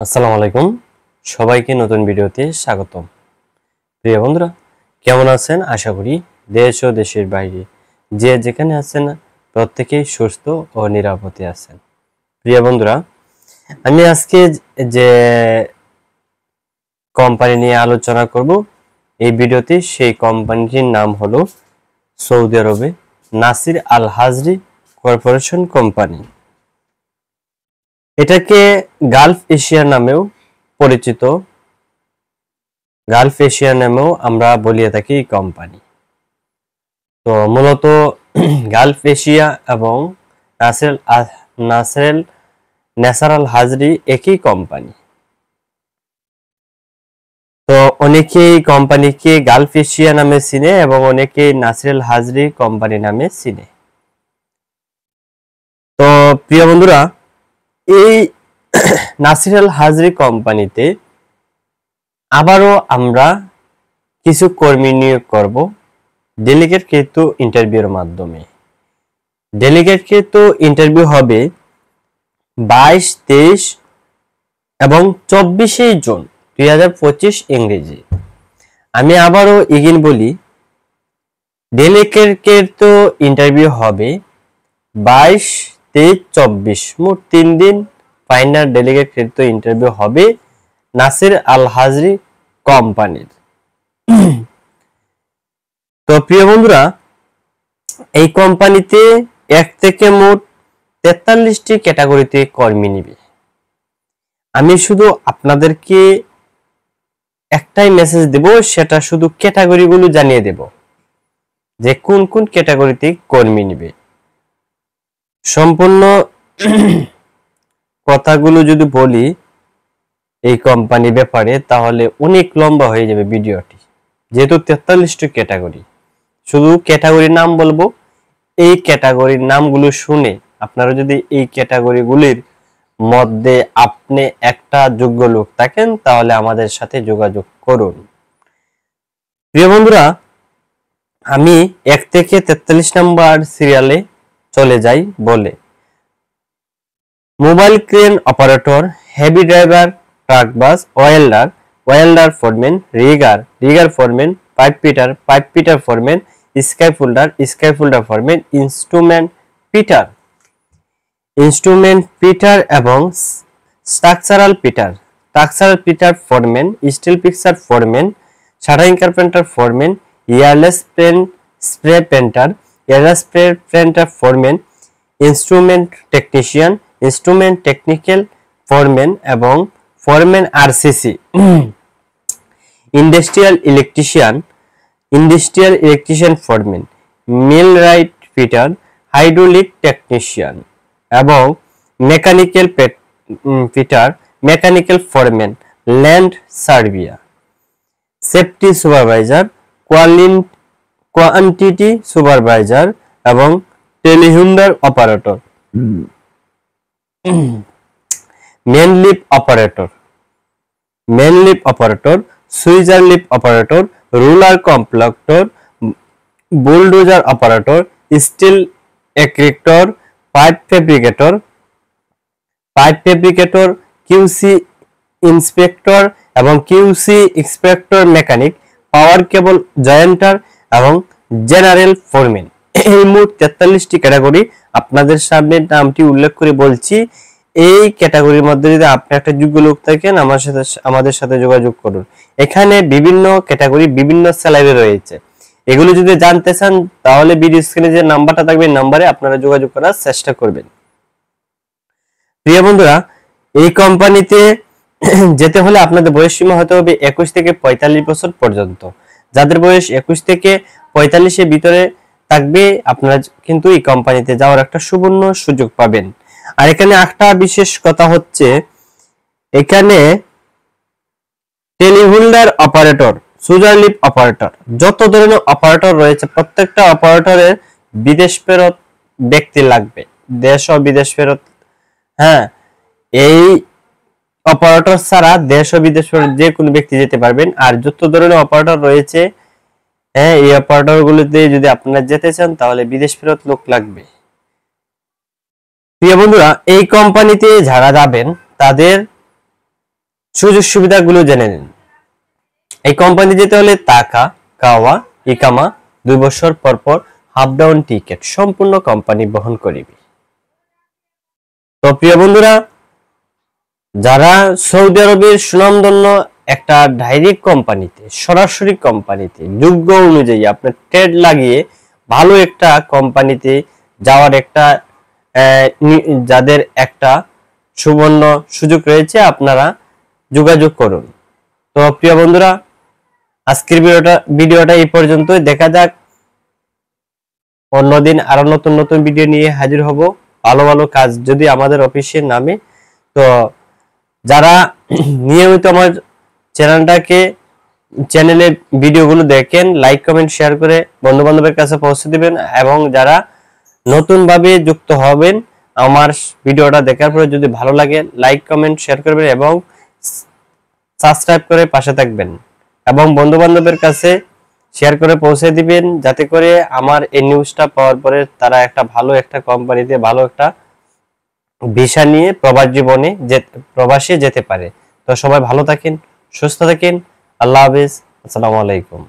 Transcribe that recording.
আসসালামু আলাইকুম, সবাইকে নতুন ভিডিওতে স্বাগতম। প্রিয় বন্ধুরা, কেমন আছেন? আশা করি দেশ ও দেশের বাইরে যে যেখানে আছেন প্রত্যেকেই সুস্থ ও নিরাপদে আছেন। প্রিয় বন্ধুরা, আমি আজকে যে কোম্পানি নিয়ে আলোচনা করব এই ভিডিওতে, সেই কোম্পানিটির নাম হলো সৌদি আরবে নাসির আল হাজরি কর্পোরেশন কোম্পানি। এটাকে গালফ এশিয়া নামেও পরিচিত, গালফ এশিয়া নামেও আমরা বলিয়ে থাকি এই কোম্পানি। তো মূলত গালফ এশিয়া এবং নাসার আল হাজরি একই কোম্পানি। তো অনেকেই কোম্পানিকে গালফ এশিয়া নামে চিনে এবং অনেকেই নাসির আল হাজরি কোম্পানি নামে চিনে। তো প্রিয় বন্ধুরা, এই নাসির আল হাজরি কোম্পানিতে আবারও আমরা কিছু কর্মী নিয়োগ করব ডেলিগেটকৃত ইন্টারভিউর মাধ্যমে। ডেলিগেটকৃত ইন্টারভিউ হবে 22, 23 এবং 24 জুন 2025 ইংরেজি। আমি আবারও এগিন বলি, ডেলিগেটকৃত ইন্টারভিউ হবে 22, 23, 24, মোট 3 দিন ফাইনাল ডেলিগেটকৃত ইন্টারভিউ হবে নাসির আল হাজরি কোম্পানির। তো প্রিয় বন্ধুরা, এই কোম্পানিতে 1 থেকে মোট 43টি ক্যাটাগরিতে কর্মী নিবে। আমি শুধু আপনাদেরকে একটাই মেসেজ দেব, সেটা শুধু ক্যাটাগরিগুলো জানিয়ে দেব যে কোন কোন ক্যাটাগরিতে কর্মী নিবে। সম্পূর্ণ কথাগুলো যদি বলি এই কোম্পানি ব্যাপারে, তাহলে অনেক লম্বা হয়ে যাবে ভিডিওটি, যেহেতু 43টি ক্যাটাগরি। শুধু ক্যাটাগরির নাম বলবো, এই ক্যাটাগরির নামগুলো শুনে আপনারা যদি এই ক্যাটাগরিগুলির মধ্যে আপনি একটা যোগ্য লোক থাকেন, তাহলে আমাদের সাথে যোগাযোগ করুন। প্রিয় বন্ধুরা, আমি 1 থেকে 43 নম্বর সিরিয়ালে চলে যাই। বলে mobile crane operator, heavy driver, truck bus, welder foreman, rigger foreman, pipe fitter foreman, scaffolder foreman, instrument fitter এবং structural fitter foreman, steel fixer foreman, shuttering carpenter foreman, airless spray painter foreman, instrument technical foreman এবং foreman RCC, industrial electrician foreman, millwright fitter, hydraulic technician এবং mechanical foreman, land surveyor, safety supervisor, quantity supervisor এবং telehandler operator, man lift operator, scissor lift operator, roller compactor, bulldozer operator, steel erector, pipe fabricator, QC inspector এবং QC inspector mechanic, power cable jointer এবং general foreman. এই মোট 43টি category আপনাদের সামনে নামটি উল্লেখ করে বলছি। এই ক্যাটাগরির মধ্যে যদি আপনি একটা যোগ্য লোক থাকেন, আমাদের সাথে যোগাযোগ করুন। এখানে বিভিন্ন ক্যাটাগরি, বিভিন্ন স্যালারি রয়েছে। এগুলো যদি জানতে চান, তাহলে ভিডিও স্ক্রিনে যে নাম্বারটা থাকবে, নাম্বারে আপনারা যোগাযোগ করার চেষ্টা করবেন। প্রিয় বন্ধুরা, এই কোম্পানিতে যেতে হলে আপনাদের বয়স সীমা হতে হবে 21 থেকে 45 বছর পর্যন্ত। যাদের বয়স 21 থেকে 45 এর ভিতরে থাকবে, আপনারা কিন্তু এই কোম্পানিতে যাওয়ার একটা সুবর্ণ সুযোগ পাবেন। আর এখানে একটা বিশেষ কথা হচ্ছে, এখানে টেলিহুন্ডার অপারেটর, সুইজার লিফট অপারেটর, যত ধরনের অপারেটর রয়েছে, প্রত্যেকটা অপারেটরের বিদেশ ফেরত ব্যক্তি লাগবে, দেশ ও বিদেশ ফেরত। হ্যাঁ, এই অপারেটর ছাড়া দেশ ও বিদেশ ফেরত যে কোনো ব্যক্তি যেতে পারবেন। আর যত ধরনের অপারেটর রয়েছে, হ্যাঁ, এই অপারেটর গুলোতে যদি আপনারা যেতে চান, তাহলে বিদেশ ফেরত লোক লাগবে। প্রিয় বন্ধুরা, এই কোম্পানিতে যারা যাবেন, তাদের সুযোগ সুবিধাগুলো জেনে নিন। এই কোম্পানি যেতে হলে টাকা, খাওয়া, ইকামা, 2 বছর পর পর হাফ ডাউন টিকেট সম্পূর্ণ কোম্পানি বহন করিবে। তো প্রিয় বন্ধুরা, যারা সৌদি আরবের সুনামধন্য একটা ডাইরেক্ট কোম্পানিতে, সরাসরি কোম্পানিতে যোগ্য অনুযায়ী আপনার ট্রেড লাগিয়ে ভালো একটা কোম্পানিতে যাওয়ার একটা যাদের একটা সুবর্ণ সুযোগ রয়েছে, আপনারা যোগাযোগ করুন। তো প্রিয় বন্ধুরা, আজকের ভিডিওটা এই পর্যন্তই। দেখা যাক অন্যদিন আরো নতুন নতুন ভিডিও নিয়ে হাজির হব, ভালো ভালো কাজ যদি আমাদের অফিসের নামে। তো যারা নিয়মিত আমার চ্যানেলে ভিডিওগুলো দেখেন, লাইক কমেন্ট শেয়ার করে বন্ধু বান্ধবের কাছে পৌঁছে দিবেন, এবং যারা নতুন ভাবে যুক্ত হবেন আমার ভিডিওটা দেখার পরে যদি ভালো লাগে লাইক কমেন্ট শেয়ার করবেন এবং সাবস্ক্রাইব করে পাশে থাকবেন, এবং বন্ধু বান্ধবের কাছে শেয়ার করে পৌঁছে দিবেন, যাতে করে আমার এই নিউজটা পাওয়ার পরে তারা একটা ভালো একটা কোম্পানিতে ভালো একটা ভিসা নিয়ে প্রবাসে যেতে পারে। তো সবাই ভালো থাকেন, সুস্থ থাকেন। আল্লাহ হাফেজ। আসসালামু আলাইকুম।